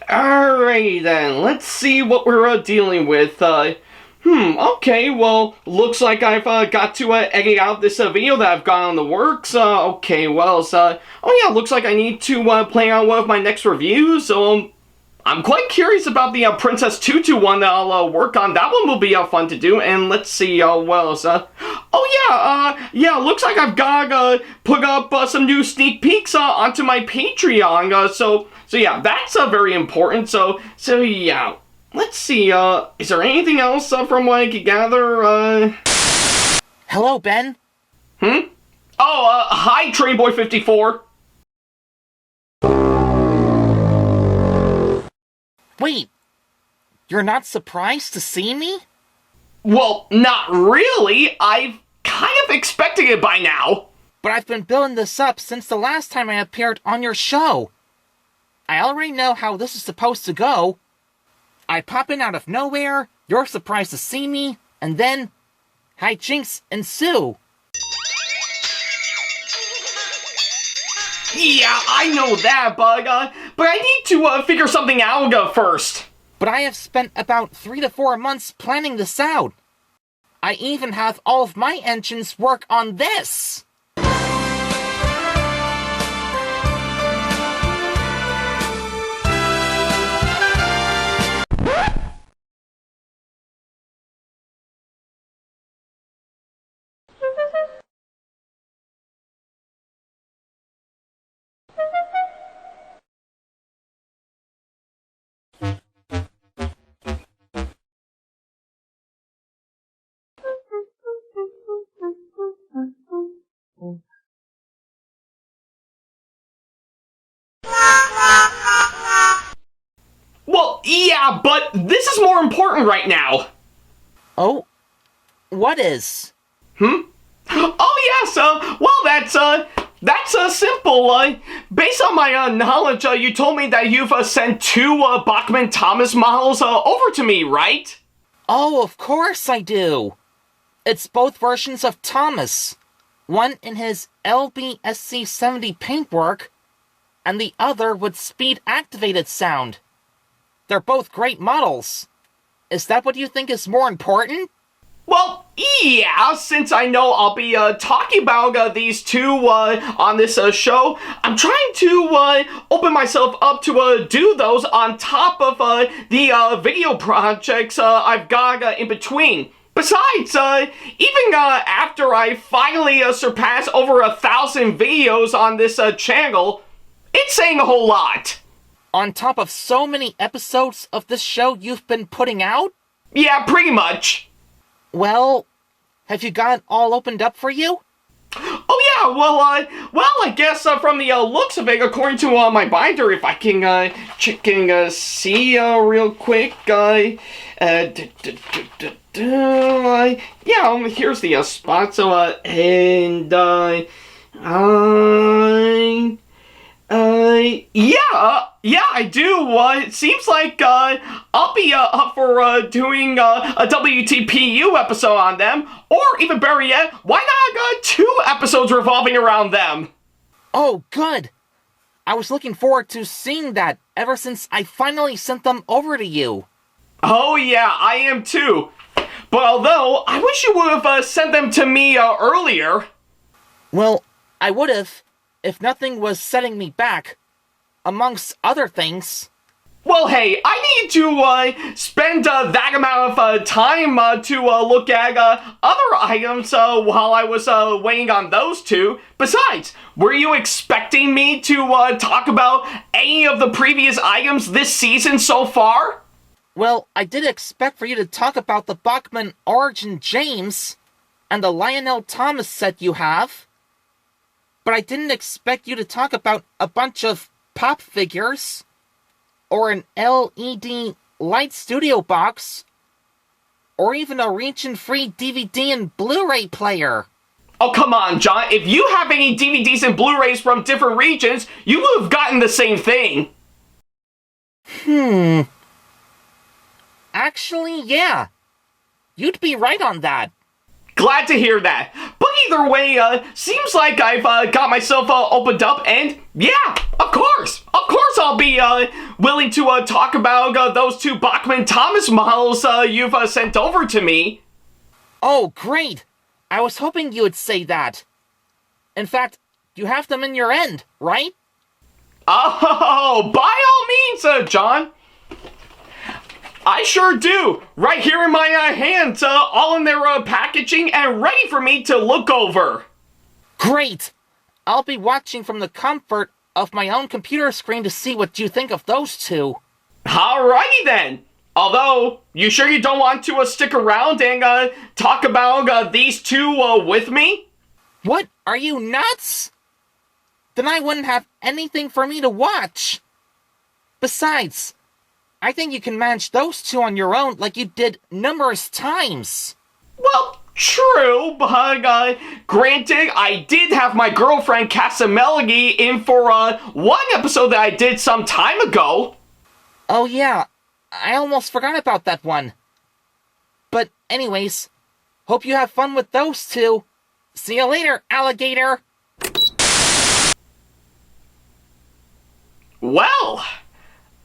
Alrighty then, let's see what we're dealing with. Okay, well, looks like I've got to edit out this video that I've got on the works. Okay, well, oh yeah, looks like I need to plan out one of my next reviews, so I'm quite curious about the Princess Tutu one that I'll work on. That one will be fun to do, and let's see what else. Yeah, looks like I've got to put up some new sneak peeks onto my Patreon, so yeah, that's very important, so yeah. Let's see, is there anything else from what I could gather, Hello, Ben? Oh, hi, Trainboy54. Wait, you're not surprised to see me? Well, not really. I've kind of expected it by now. But I've been building this up since the last time I appeared on your show. I already know how this is supposed to go. I pop in out of nowhere, you're surprised to see me, and then hijinks ensue. Yeah, I know that, but I need to figure something out first. But I have spent about 3 to 4 months planning this out. I even have all of my engines work on this. Well, yeah, but this is more important right now. Oh, what is? Oh, yes, well, that's simple. Based on my knowledge, you told me that you've sent 2 Bachmann Thomas models over to me, right? Oh, of course I do. It's both versions of Thomas. One in his LBSC 70 paintwork, and the other with speed-activated sound. They're both great models. Is that what you think is more important? Well, yeah, since I know I'll be talking about these 2 on this show, I'm trying to open myself up to do those on top of the video projects I've got in between. Besides, even after I finally surpass over 1,000 videos on this channel, it's saying a whole lot. On top of so many episodes of this show you've been putting out? Yeah, pretty much. Well, have you got it all opened up for you? Oh yeah, well, I guess from the looks of it, according to my binder, if I can check and see real quick, yeah, here's the spot. So yeah, I do. It seems like I'll be up for doing a WTPU episode on them, or even better yet, why not 2 episodes revolving around them? Oh, good. I was looking forward to seeing that ever since I finally sent them over to you. Oh yeah, I am too. But although, I wish you would have sent them to me earlier. Well, I would have, if nothing was setting me back, amongst other things. Well, hey, I need to spend that amount of time to look at other items while I was waiting on those 2. Besides, were you expecting me to talk about any of the previous items this season so far? Well, I did expect for you to talk about the Bachmann Origin James and the Lionel Thomas set you have. But I didn't expect you to talk about a bunch of pop figures, or an LED light studio box, or even a region-free DVD and Blu-ray player. Oh, come on, John. If you have any DVDs and Blu-rays from different regions, you would have gotten the same thing. Actually, yeah. You'd be right on that. Glad to hear that. But either way, seems like I've got myself opened up, and yeah, of course I'll be willing to talk about those two Bachmann Thomas models you've sent over to me. Oh, great! I was hoping you would say that. In fact, you have them in your end, right? Oh, by all means, Jon. I sure do. Right here in my hands, all in their packaging and ready for me to look over. Great! I'll be watching from the comfort of my own computer screen to see what you think of those two. Alrighty then. Although, you sure you don't want to stick around and talk about these two with me? What? Are you nuts? Then I wouldn't have anything for me to watch. Besides, I think you can manage those two on your own like you did numerous times. Well, true, but granted, I did have my girlfriend Casamelli in for one episode that I did some time ago. Oh yeah, I almost forgot about that one. But anyways, hope you have fun with those two. See you later, alligator! Well,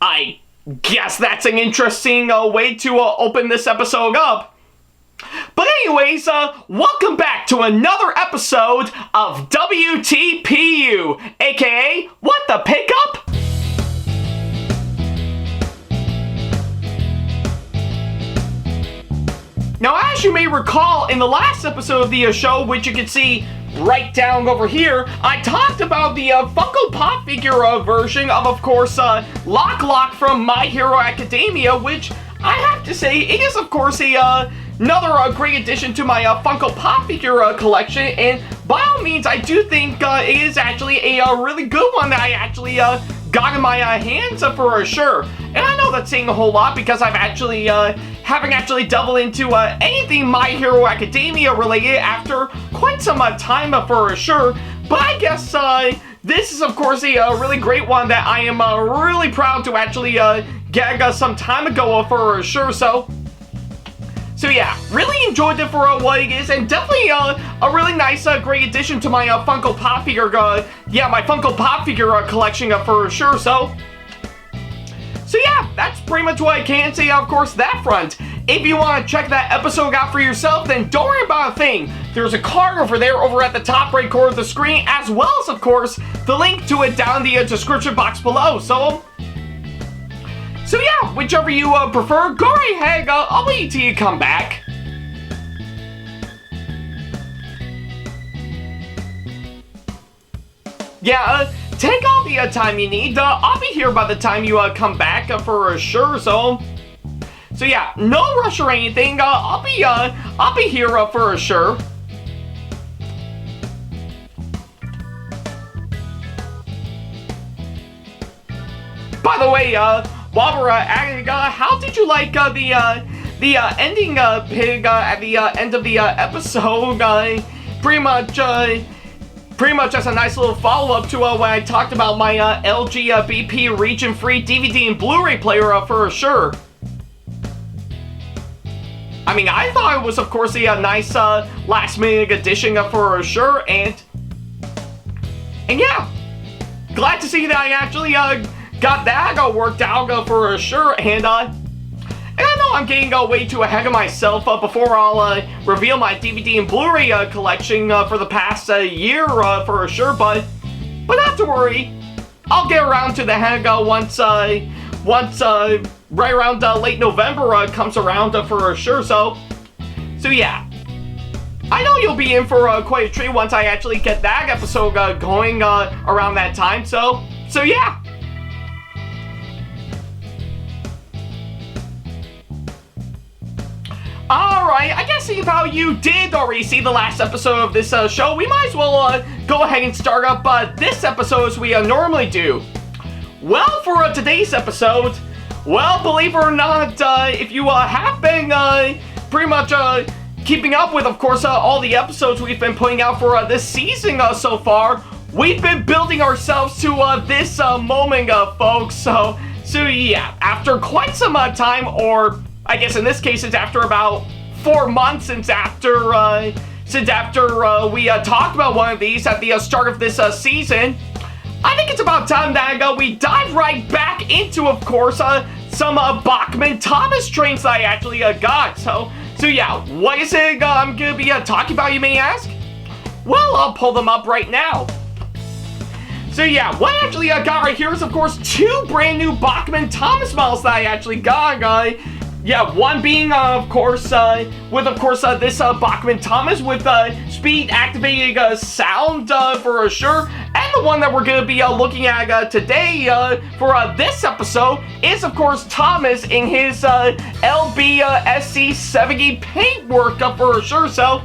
I guess that's an interesting way to open this episode up. But anyways, welcome back to another episode of WTPU, aka What the Pickup? Now, as you may recall, in the last episode of the show, which you can see right down over here, I talked about the Funko Pop figure version of course, Lock from My Hero Academia, which I have to say, it is, of course, another great addition to my Funko Pop figure collection, and by all means, I do think it is actually a really good one that I actually got in my hands for sure. And I know that's saying a whole lot because I've actually haven't actually delved into anything My Hero Academia related after quite some time for sure. But I guess this is of course a really great one that I am really proud to actually get some time ago for sure. So yeah, really enjoyed it for what it is, and definitely a really nice, great addition to my Funko Pop figure, my Funko Pop figure collection for sure. So yeah, that's pretty much what I can say, of course, that front. If you want to check that episode out for yourself, then don't worry about a thing. There's a card over there over at the top right corner of the screen, as well as, of course, the link to it down in the description box below. So yeah, whichever you prefer, go right ahead. I'll wait till you come back. Yeah, take all the time you need. I'll be here by the time you come back for sure. So yeah, no rush or anything. I'll be here for sure. By the way, while we're at it, how did you like the ending pig at the end of the episode? Pretty much as a nice little follow-up to when I talked about my LG BP region-free DVD and Blu-ray player for sure. I mean, I thought it was, of course, a nice last-minute addition for sure, and yeah, glad to see that I actually got that worked out for sure, and I know I'm getting way too ahead of myself before I'll reveal my DVD and Blu-ray collection for the past year for sure, but not to worry. I'll get around to the hang once right around late November comes around for sure. So yeah, I know you'll be in for quite a treat once I actually get that episode going around that time. So yeah. Alright, I guess seeing how you did already see the last episode of this show, we might as well go ahead and start up this episode as we normally do. Well, for today's episode, well, believe it or not, if you have been pretty much keeping up with, of course, all the episodes we've been putting out for this season so far, we've been building ourselves to this moment, folks. So yeah, after quite some time, or I guess in this case it's after about 4 months since since after we talked about one of these at the start of this season, I think it's about time that we dive right back into, of course, some Bachmann Thomas trains that I actually got. So yeah, what is it I'm going to be talking about, you may ask? Well, I'll pull them up right now. So yeah, what I actually got right here is, of course, two brand new Bachmann Thomas models that I actually got. Yeah, one being, of course, this Bachmann Thomas with speed activated sound for sure. And the one that we're going to be looking at today for this episode is, of course, Thomas in his LBSC 70 paintwork for sure. So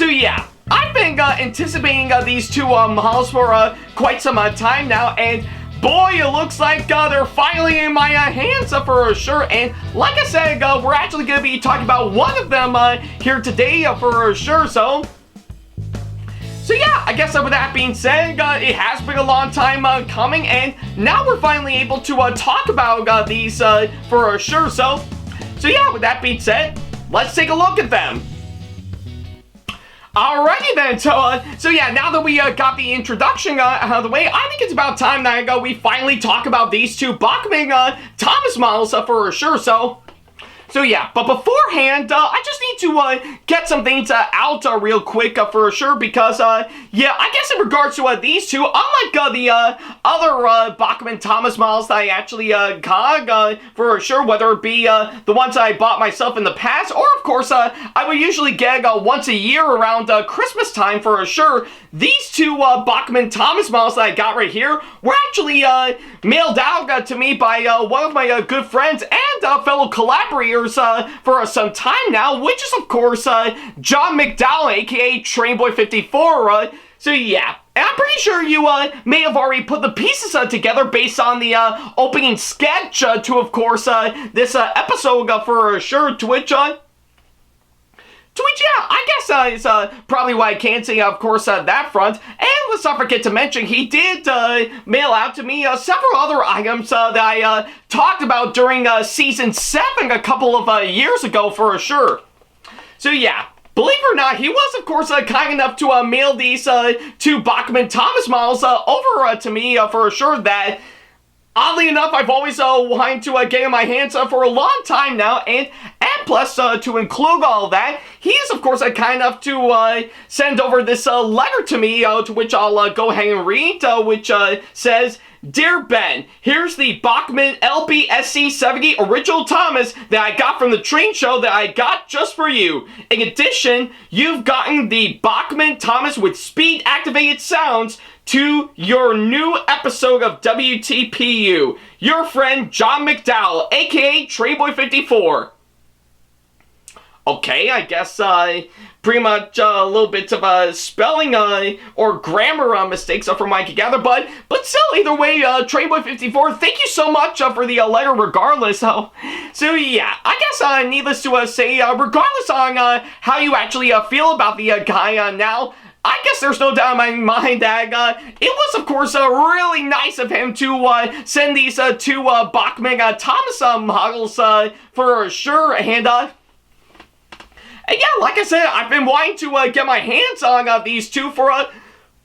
yeah. I've been anticipating these two models for quite some time now, and boy, it looks like they're finally in my hands for sure. And like I said, we're actually going to be talking about one of them here today for sure. So yeah, I guess with that being said, it has been a long time coming, and now we're finally able to talk about these for sure. So yeah, with that being said, let's take a look at them. Alrighty then, so yeah, now that we got the introduction out of the way, I think it's about time that we finally talk about these two Bachmann Thomas models for sure. So yeah, but beforehand, I just need to get some things out real quick for sure, because yeah, I guess in regards to these two, unlike the other Bachmann Thomas models that I actually got for sure, whether it be the ones I bought myself in the past, or of course I would usually get once a year around Christmas time for sure, these two Bachmann Thomas models that I got right here were actually mailed out to me by one of my good friends and fellow collaborators for some time now, which is, of course, Jon McDowell, aka Trainboy54. So yeah, and I'm pretty sure you may have already put the pieces together based on the opening sketch to, of course, this episode for sure, to which, yeah, I guess is probably why I can't say, of course, that front. And let's not forget to mention, he did mail out to me several other items that I talked about during Season 7 a couple of years ago, for sure. So yeah, believe it or not, he was, of course, kind enough to mail these two Bachmann Thomas models over to me for sure, that oddly enough, I've always wanted to get in my hands for a long time now, and plus, to include all of that, he is, of course, kind enough to send over this letter to me, to which I'll go ahead and read, which says, "Dear Ben, here's the Bachmann LBSC 70 Original Thomas that I got from the train show that I got just for you. In addition, you've gotten the Bachmann Thomas with speed activated sounds to your new episode of WTPU. Your friend Jon McDowell, aka Trainboy54." Okay, I guess pretty much a little bit of spelling or grammar mistakes from what I can gather, but still, either way, Trainboy54, thank you so much for the letter regardless. So yeah, I guess needless to say, regardless on how you actually feel about the guy now, I guess there's no doubt in my mind that it was, of course, really nice of him to send these two Bachmann Thomas models for sure, and yeah, like I said, I've been wanting to get my hands on these two for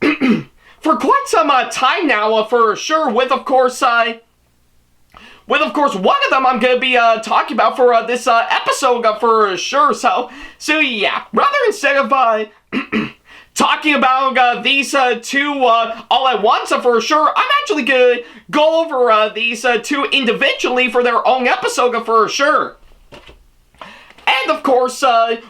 for quite some time now, for sure. With of course, one of them I'm going to be talking about for this episode for sure. So yeah, rather instead of talking about these two all at once for sure, I'm actually going to go over these two individually for their own episode for sure. And of course,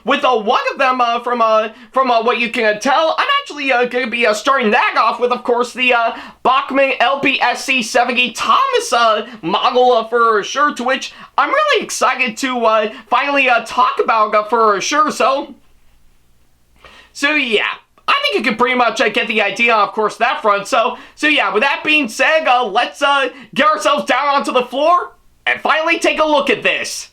with one of them, from what you can tell, I'm actually going to be starting that off with, of course, the Bachmann LBSC 70 Thomas model for sure, to which I'm really excited to finally talk about for sure. So yeah, I think you can pretty much get the idea, of course, that front. So yeah, with that being said, let's get ourselves down onto the floor and finally take a look at this.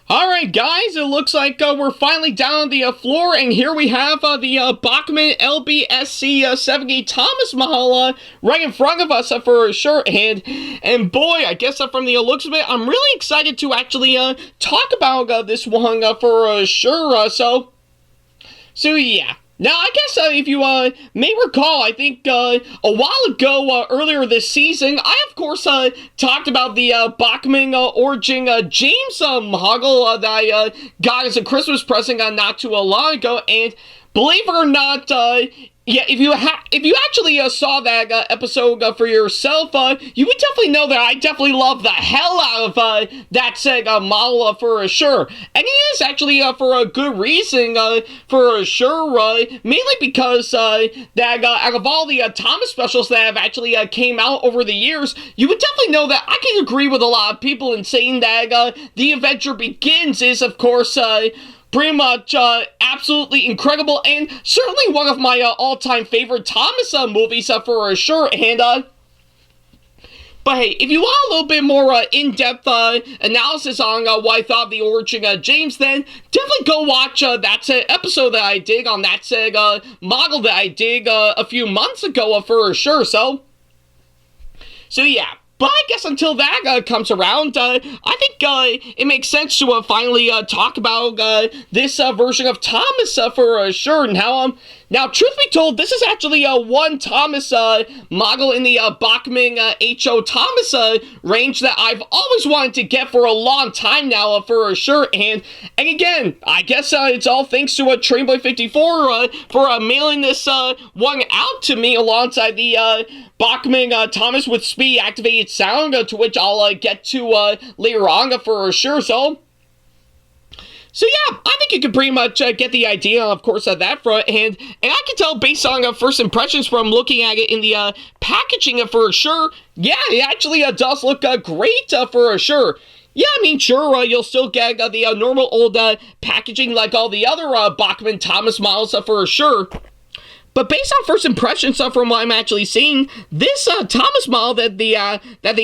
Alright guys, it looks like we're finally down on the floor, and here we have the Bachmann LBSC 70 Thomas model right in front of us for sure, and boy, I guess from the looks of it, I'm really excited to actually talk about this one for sure, so yeah. Now, I guess if you may recall, I think a while ago, earlier this season, I, of course, talked about the Bachmann Origin James model that I got as a Christmas present not too long ago, and believe it or not, yeah, if you actually saw that episode for yourself, you would definitely know that I definitely love the hell out of that said model for sure. And it is actually for a good reason for sure, mainly because that out of all the Thomas specials that have actually came out over the years, you would definitely know that I can agree with a lot of people in saying that The Adventure Begins is, of course, pretty much absolutely incredible, and certainly one of my all-time favorite Thomas movies for sure. And but hey, if you want a little bit more in-depth analysis on what I thought of the Origin James, then definitely go watch that episode that I did on that model that I did a few months ago for sure. So yeah. But I guess until that comes around, I think it makes sense to finally talk about this version of Thomas for sure. Now, truth be told, this is actually one Thomas model in the Bachmann H.O. Thomas range that I've always wanted to get for a long time now for sure. And again, I guess it's all thanks to Trainboy54 for mailing this one out to me alongside the Bachmann Thomas with speed activated sound, to which I'll get to later on for sure. So yeah, I think you can pretty much get the idea, of course, of that front, and I can tell based on first impressions from looking at it in the packaging for sure, yeah, it actually does look great for sure. Yeah, I mean, sure, you'll still get the normal old packaging like all the other Bachmann Thomas models for sure. But based on first impressions from what I'm actually seeing, this Thomas model that they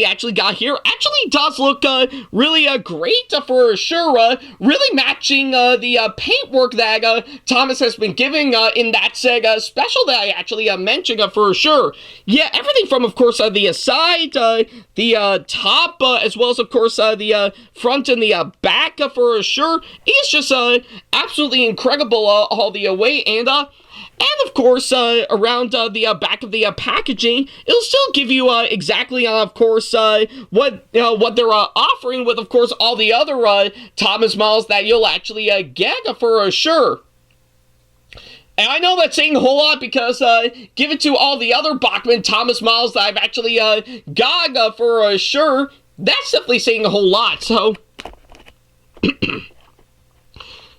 actually got here actually does look really great for sure. Really matching the paintwork that Thomas has been giving in that special that I actually mentioned for sure. Yeah, everything from, of course, the side, the top, as well as, of course, the front and the back for sure. It's just absolutely incredible all the way, and of course, around the back of the packaging, it'll still give you exactly, of course, what they're offering with, of course, all the other Thomas models that you'll actually get for sure. And I know that's saying a whole lot because, given to all the other Bachmann Thomas models that I've actually got for sure, that's definitely saying a whole lot.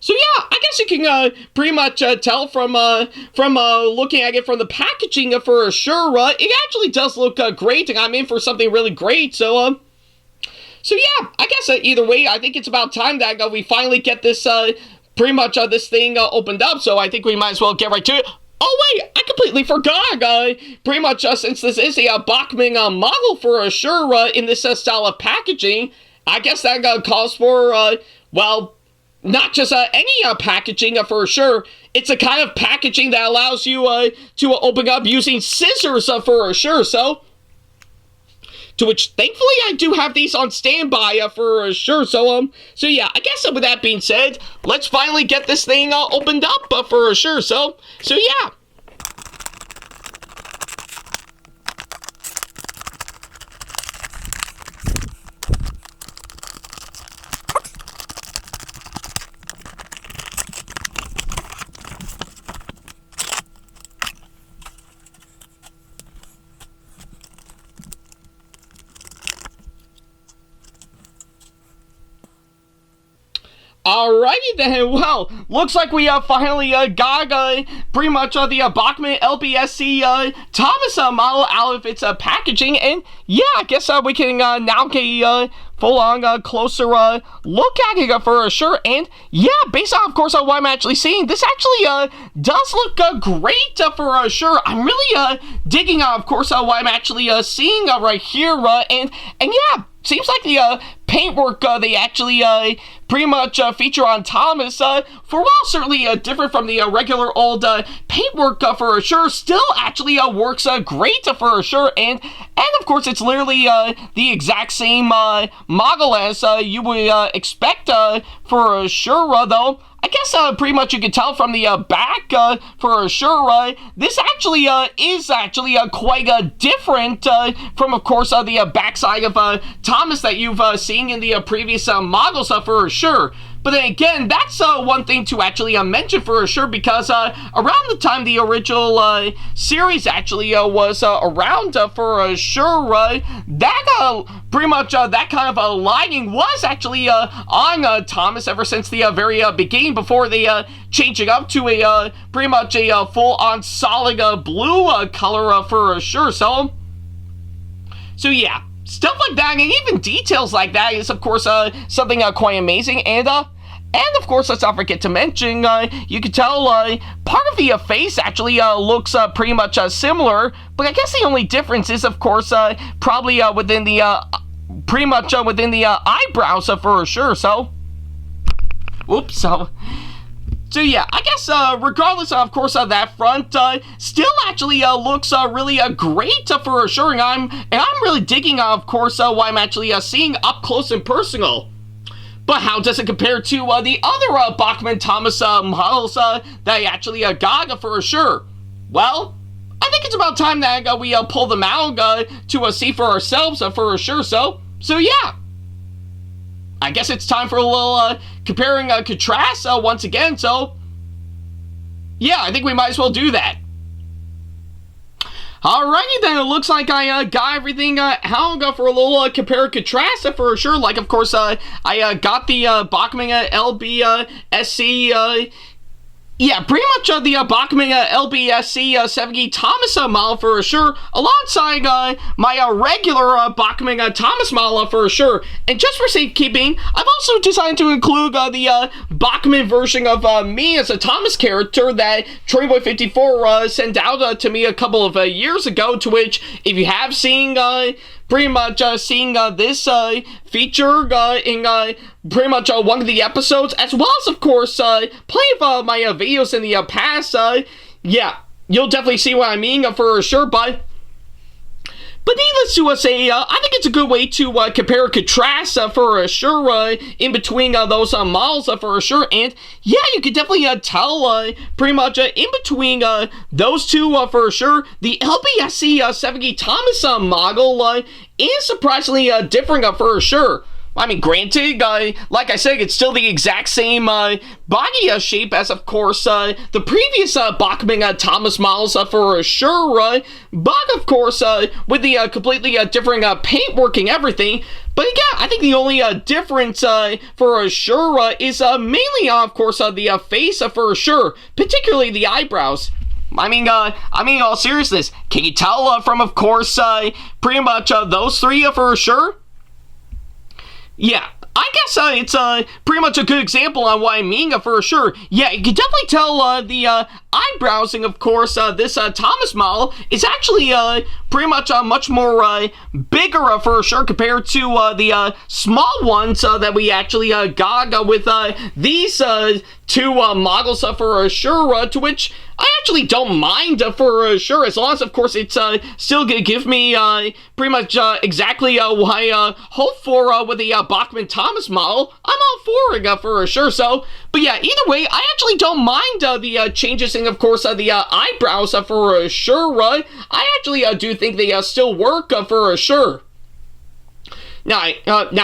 So yeah, I guess you can pretty much tell from looking at it from the packaging for sure. It actually does look great, and I'm in for something really great. So yeah, I guess either way, I think it's about time that we finally get this pretty much this thing opened up. So I think we might as well get right to it. Oh wait, I completely forgot. Pretty much since this is a Bachmann model for sure in this style of packaging, I guess that calls for well, not just any packaging for sure. It's a kind of packaging that allows you to open up using scissors for sure. So, to which thankfully I do have these on standby for sure. So yeah, I guess with that being said, let's finally get this thing opened up for sure. So yeah. Alrighty then, well, looks like we finally got pretty much the Bachmann LBSC Thomas model out of its packaging, and yeah, I guess we can now get a full-on closer look at it for sure. And yeah, based on, of course, what I'm actually seeing, this actually does look great for sure. I'm really digging, of course, what I'm actually seeing right here, and yeah, seems like the paintwork they actually pretty much feature on Thomas, for while certainly different from the regular old paintwork for sure, still actually works great for sure, and of course it's literally the exact same model as you would expect for sure, though. I guess pretty much you can tell from the back for sure, this actually is actually quite different from, of course, the backside of Thomas that you've seen in the previous models for sure. But then again, that's one thing to actually mention for sure, because around the time the original series actually was around for sure, that pretty much that kind of lighting was actually on Thomas ever since the very beginning, before they changed it up to a pretty much a full-on solid blue color for sure. So yeah. Stuff like that, and even details like that, is of course something quite amazing, and of course, let's not forget to mention, you can tell part of the face actually looks pretty much similar, but I guess the only difference is, of course, probably within the pretty much within the eyebrows for sure. So, whoops. So yeah, I guess regardless of course of that front, still actually looks really great for sure, and I'm really digging of course what I'm actually seeing up close and personal. But how does it compare to the other Bachmann Thomas models that I actually got for sure? Well, I think it's about time that we pull them out to see for ourselves for sure. So yeah. I guess it's time for a little comparing contrast once again, so yeah, I think we might as well do that. Alrighty then, it looks like I got everything out for a little compare and contrast for sure. Like, of course, I got the Bachmann LBSC yeah, pretty much the Bachmann LBSC 70 Thomas model for sure, alongside my regular Bachmann Thomas model for sure. And just for safekeeping, I've also decided to include the Bachmann version of me as a Thomas character that TroyBoy54 sent out to me a couple of years ago, to which, if you have seen pretty much seeing this feature in pretty much one of the episodes, as well as, of course, plenty of my videos in the past, yeah, you'll definitely see what I mean for sure, but needless to say, I think it's a good way to compare and contrast for sure in between those models for sure, and yeah, you can definitely tell pretty much in between those two for sure. The LBSC 70 Thomas model is surprisingly different for sure. I mean, granted, like I said, it's still the exact same body shape as, of course, the previous Bachmann Thomas models for sure, but, of course, with the completely different paintwork and everything. But yeah, I think the only difference for sure is mainly, of course, the face for sure, particularly the eyebrows. I mean, in all seriousness, can you tell from, of course, pretty much those three for sure? Yeah, I guess it's pretty much a good example on what I mean for sure. Yeah, you can definitely tell the eyebrows, and of course this Thomas model is actually pretty much much more bigger for sure compared to the small ones that we actually got with these two models for sure, to which I actually don't mind for sure, as long as, of course, it's still gonna give me pretty much exactly what I hope for with the Bachmann Thomas model. I'm all for it for sure. So, but yeah, either way, I actually don't mind the changes in, of course, the eyebrows for sure. I actually do think they still work for sure. Now,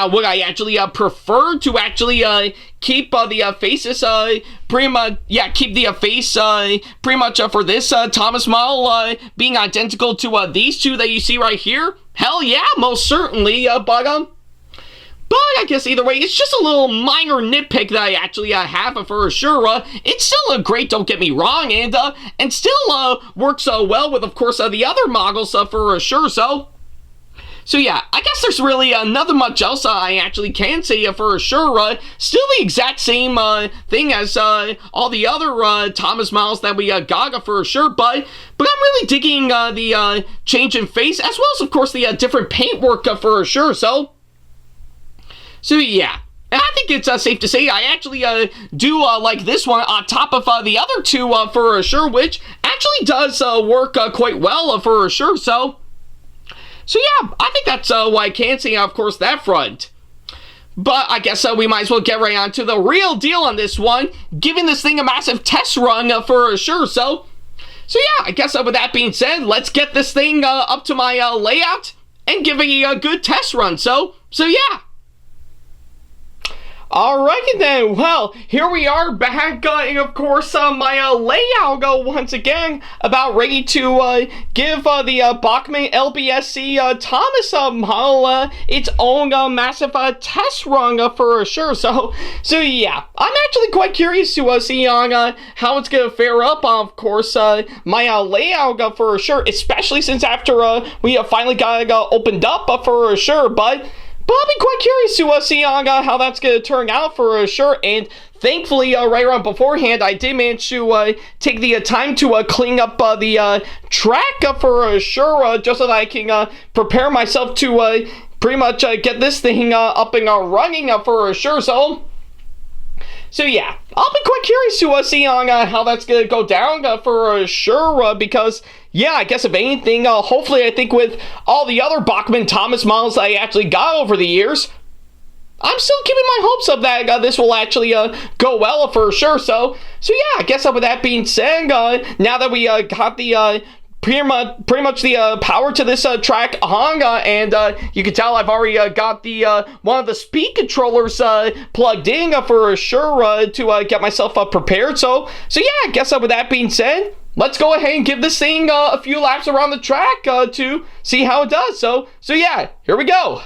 would I actually prefer to actually keep the faces pretty much, yeah, keep the face pretty much for this Thomas model being identical to these two that you see right here? Hell yeah, most certainly, but I guess either way, it's just a little minor nitpick that I actually have for sure. It's still great, don't get me wrong, and still works well with, of course, the other models for sure. So yeah, I guess there's really nothing much else I actually can say for sure. Still the exact same thing as all the other Thomas models that we got for sure, but I'm really digging the change in face, as well as, of course, the different paintwork for sure. So yeah, and I think it's safe to say I actually do like this one on top of the other two for sure, which actually does work quite well for sure. So yeah, I think that's what I can say, of course, that front. But I guess we might as well get right on to the real deal on this one, giving this thing a massive test run for sure. So yeah, I guess with that being said, let's get this thing up to my layout and give it a good test run. So yeah. Alrighty then, well, here we are back, and of course, my layout once again, about ready to give the Bachmann LBSC Thomas model its own massive test run for sure. So yeah, I'm actually quite curious to see on how it's gonna fare up, of course, my layout for sure, especially since after we finally got opened up for sure, but I'll be quite curious to see on how that's going to turn out for sure. And thankfully, right around beforehand, I did manage to take the time to clean up the track for sure, just so that I can prepare myself to pretty much get this thing up and running for sure. So yeah, I'll be quite curious to see on how that's going to go down for sure, because yeah, I guess if anything, hopefully I think with all the other Bachmann Thomas models I actually got over the years, I'm still keeping my hopes up that this will actually go well for sure. So yeah, I guess with that being said, now that we got the pretty much the power to this track on, and you can tell I've already got the one of the speed controllers plugged in for sure to get myself prepared. So yeah, I guess with that being said, let's go ahead and give this thing a few laps around the track to see how it does. So yeah, here we go.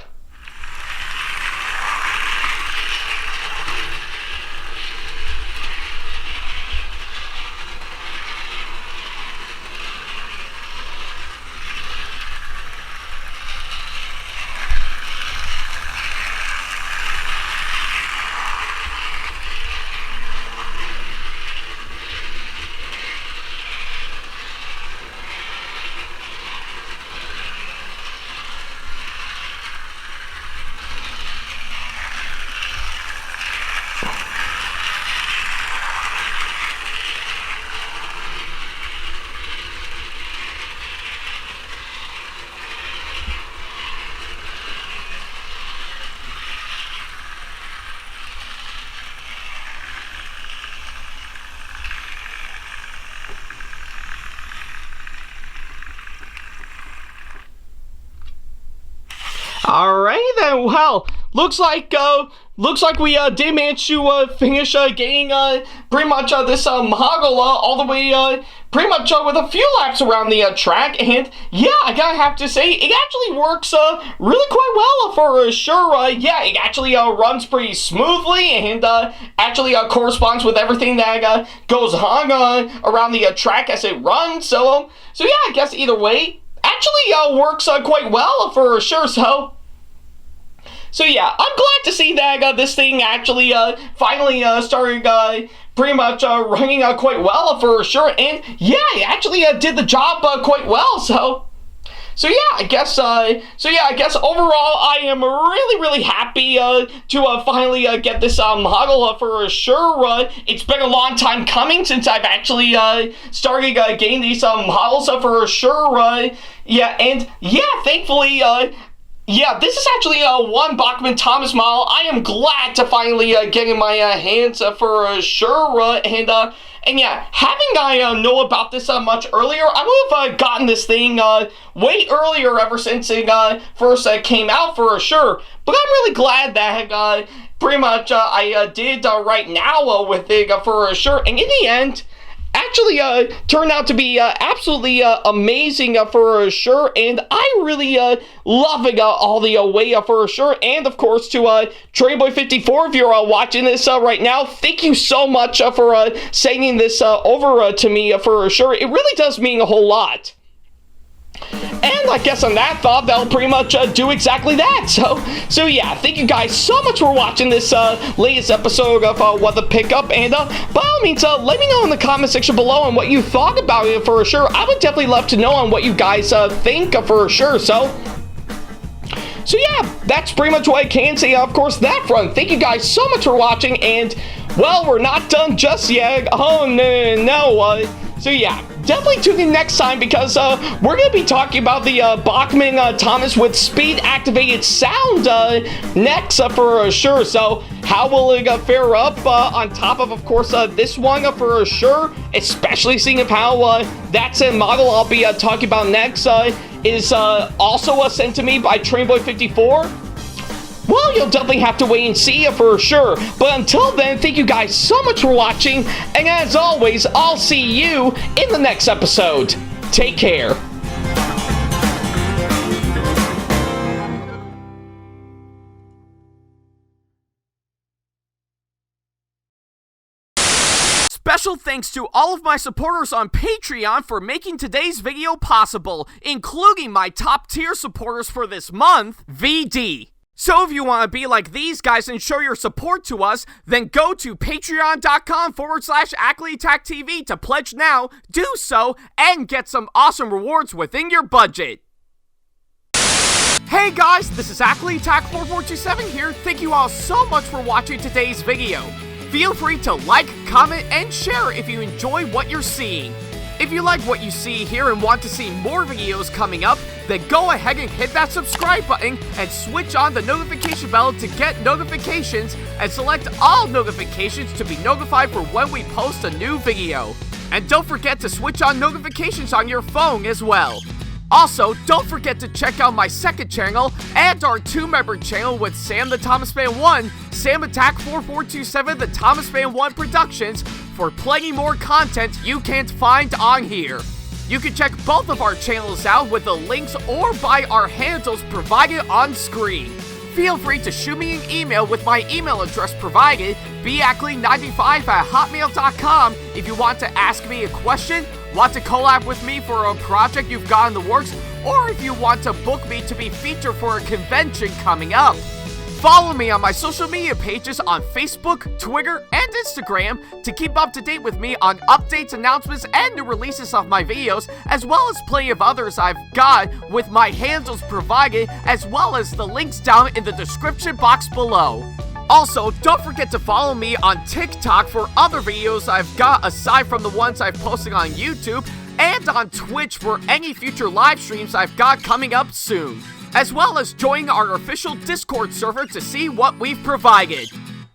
Alright then, well, looks like we did manage to finish getting pretty much this model all the way pretty much with a few laps around the track, and yeah, I gotta have to say, it actually works really quite well for sure. Yeah, it actually runs pretty smoothly, and actually corresponds with everything that goes on around the track as it runs. So yeah, I guess either way, actually works quite well for sure. So yeah, I'm glad to see that this thing actually finally started pretty much running quite well for sure, and yeah, it actually did the job quite well. So yeah, I guess overall I am really happy to finally get this model for sure. It's been a long time coming since I've actually started getting these models for sure. Yeah, and yeah, thankfully yeah, this is actually one Bachmann Thomas model I am glad to finally get in my hands for sure. And yeah, having I know about this much earlier, I would have gotten this thing way earlier ever since it first came out for sure. But I'm really glad that pretty much I did right now with it for sure. And in the end, actually turned out to be absolutely amazing for sure, and I really love it all the way for sure. And of course to Treyboy54, if you're watching this right now, thank you so much for sending this over to me for sure. It really does mean a whole lot. And I guess on that thought, that'll pretty much do exactly that. So yeah, thank you guys so much for watching this latest episode of What the Pickup. And by all means, let me know in the comment section below on what you thought about it for sure. I would definitely love to know on what you guys think for sure. So So yeah, that's pretty much what I can say, of course, that front. Thank you guys so much for watching, and, well, we're not done just yet. Oh, no. So yeah, definitely tune in next time, because we're going to be talking about the Bachmann Thomas with speed-activated sound next for sure. So how will it fare up on top of course, this one for sure, especially seeing how that same model I'll be talking about next is also sent to me by Trainboy54. Well, you'll definitely have to wait and see for sure. But until then, thank you guys so much for watching. And as always, I'll see you in the next episode. Take care. Special thanks to all of my supporters on Patreon for making today's video possible, including my top tier supporters for this month, VD. So if you want to be like these guys and show your support to us, then go to patreon.com/AckleyTackTV to pledge now, do so, and get some awesome rewards within your budget. Hey guys, this is AckleyTack4427 here. Thank you all so much for watching today's video. Feel free to like, comment, and share if you enjoy what you're seeing. If you like what you see here and want to see more videos coming up, then go ahead and hit that subscribe button and switch on the notification bell to get notifications, and select all notifications to be notified for when we post a new video. And don't forget to switch on notifications on your phone as well. Also, don't forget to check out my second channel and our 2-member channel with Sam the Thomas Fan 1, SamAttack4427TheThomasFan1 Productions, for plenty more content you can't find on here. You can check both of our channels out with the links or by our handles provided on screen. Feel free to shoot me an email with my email address provided, backley95@hotmail.com, if you want to ask me a question, want to collab with me for a project you've got in the works, or if you want to book me to be featured for a convention coming up. Follow me on my social media pages on Facebook, Twitter, and Instagram to keep up to date with me on updates, announcements, and new releases of my videos, as well as plenty of others I've got with my handles provided, as well as the links down in the description box below. Also, don't forget to follow me on TikTok for other videos I've got aside from the ones I've posted on YouTube, and on Twitch for any future live streams I've got coming up soon, as well as join our official Discord server to see what we've provided.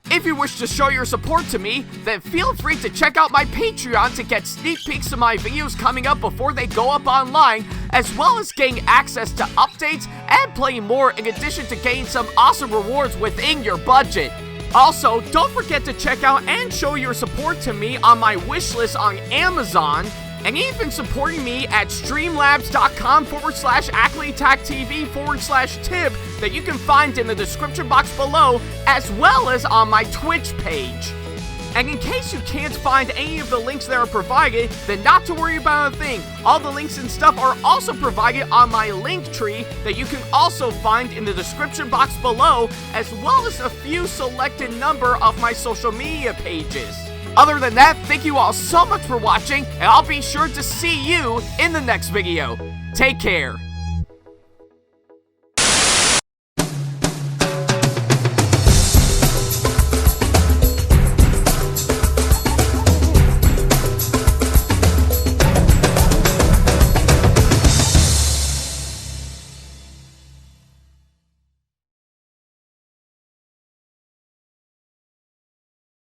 If you wish to show your support to me, then feel free to check out my Patreon to get sneak peeks of my videos coming up before they go up online, as well as getting access to updates and playing more, in addition to getting some awesome rewards within your budget. Also, don't forget to check out and show your support to me on my wishlist on Amazon, and even supporting me at streamlabs.com/AckleyTackTV/tip that you can find in the description box below, as well as on my Twitch page. And in case you can't find any of the links that are provided, then not to worry about a thing. All the links and stuff are also provided on my link tree that you can also find in the description box below, as well as a few selected number of my social media pages. Other than that, thank you all so much for watching, and I'll be sure to see you in the next video. Take care.